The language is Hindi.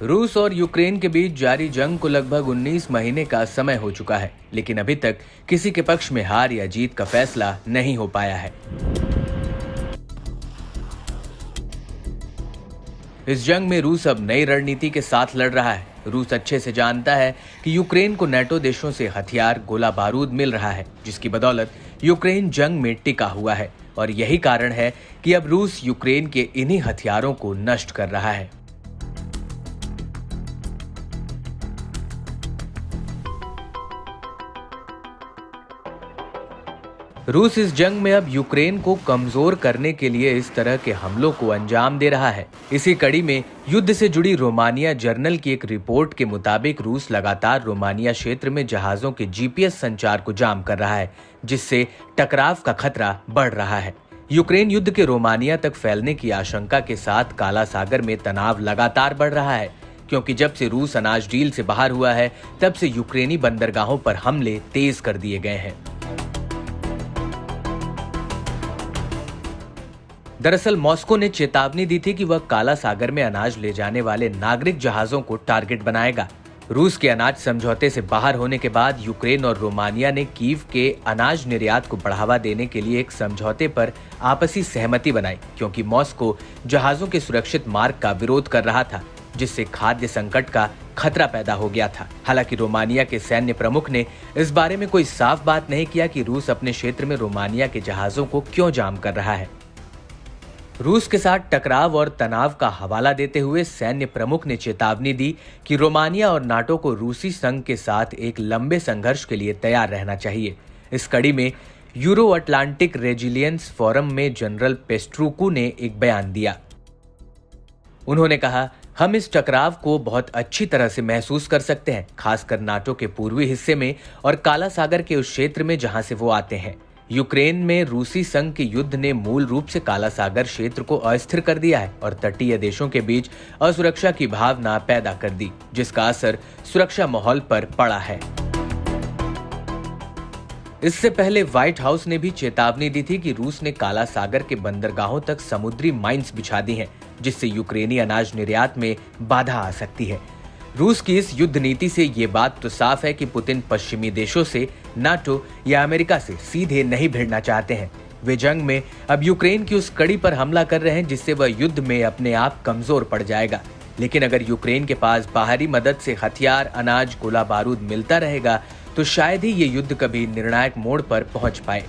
रूस और यूक्रेन के बीच जारी जंग को लगभग 19 महीने का समय हो चुका है, लेकिन अभी तक किसी के पक्ष में हार या जीत का फैसला नहीं हो पाया है। इस जंग में रूस अब नई रणनीति के साथ लड़ रहा है। रूस अच्छे से जानता है कि यूक्रेन को नेटो देशों से हथियार, गोला बारूद मिल रहा है, जिसकी बदौलत यूक्रेन जंग में टिका हुआ है और यही कारण है कि अब रूस यूक्रेन के इन्हीं हथियारों को नष्ट कर रहा है। रूस इस जंग में अब यूक्रेन को कमजोर करने के लिए इस तरह के हमलों को अंजाम दे रहा है। इसी कड़ी में युद्ध से जुड़ी रोमानिया जर्नल की एक रिपोर्ट के मुताबिक रूस लगातार रोमानिया क्षेत्र में जहाजों के जीपीएस संचार को जाम कर रहा है, जिससे टकराव का खतरा बढ़ रहा है। यूक्रेन युद्ध के रोमानिया तक फैलने की आशंका के साथ काला सागर में तनाव लगातार बढ़ रहा है, क्योंकि जब से रूस अनाज डील से बाहर हुआ है, तब से यूक्रेनी बंदरगाहों पर हमले तेज कर दिए गए हैं। दरअसल मॉस्को ने चेतावनी दी थी कि वह काला सागर में अनाज ले जाने वाले नागरिक जहाजों को टारगेट बनाएगा। रूस के अनाज समझौते से बाहर होने के बाद यूक्रेन और रोमानिया ने कीव के अनाज निर्यात को बढ़ावा देने के लिए एक समझौते पर आपसी सहमति बनाई, क्योंकि मॉस्को जहाजों के सुरक्षित मार्ग का विरोध कर रहा था, जिससे खाद्य संकट का खतरा पैदा हो गया था। हालांकि रोमानिया के सैन्य प्रमुख ने इस बारे में कोई साफ बात नहीं किया कि रूस अपने क्षेत्र में रोमानिया के जहाजों को क्यों जाम कर रहा है। रूस के साथ टकराव और तनाव का हवाला देते हुए सैन्य प्रमुख ने चेतावनी दी कि रोमानिया और नाटो को रूसी संघ के साथ एक लंबे संघर्ष के लिए तैयार रहना चाहिए। इस कड़ी में यूरो अटलांटिक रेजिलियंस फोरम में जनरल पेस्ट्रूकू ने एक बयान दिया। उन्होंने कहा, हम इस टकराव को बहुत अच्छी तरह से महसूस कर सकते हैं, खासकर नाटो के पूर्वी हिस्से में और काला सागर के उस क्षेत्र में जहां से वो आते हैं। यूक्रेन में रूसी संघ के युद्ध ने मूल रूप से काला सागर क्षेत्र को अस्थिर कर दिया है और तटीय देशों के बीच असुरक्षा की भावना पैदा कर दी, जिसका असर सुरक्षा माहौल पर पड़ा है। इससे पहले व्हाइट हाउस ने भी चेतावनी दी थी कि रूस ने काला सागर के बंदरगाहों तक समुद्री माइंस बिछा दी हैं, जिससे यूक्रेनी अनाज निर्यात में बाधा आ सकती है। रूस की इस युद्ध नीति से ये बात तो साफ है कि पुतिन पश्चिमी देशों से, नाटो या अमेरिका से सीधे नहीं भिड़ना चाहते हैं। वे जंग में अब यूक्रेन की उस कड़ी पर हमला कर रहे हैं, जिससे वह युद्ध में अपने आप कमजोर पड़ जाएगा। लेकिन अगर यूक्रेन के पास बाहरी मदद से हथियार, अनाज, गोला बारूद मिलता रहेगा, तो शायद ही ये युद्ध कभी निर्णायक मोड़ पर पहुंच पाए।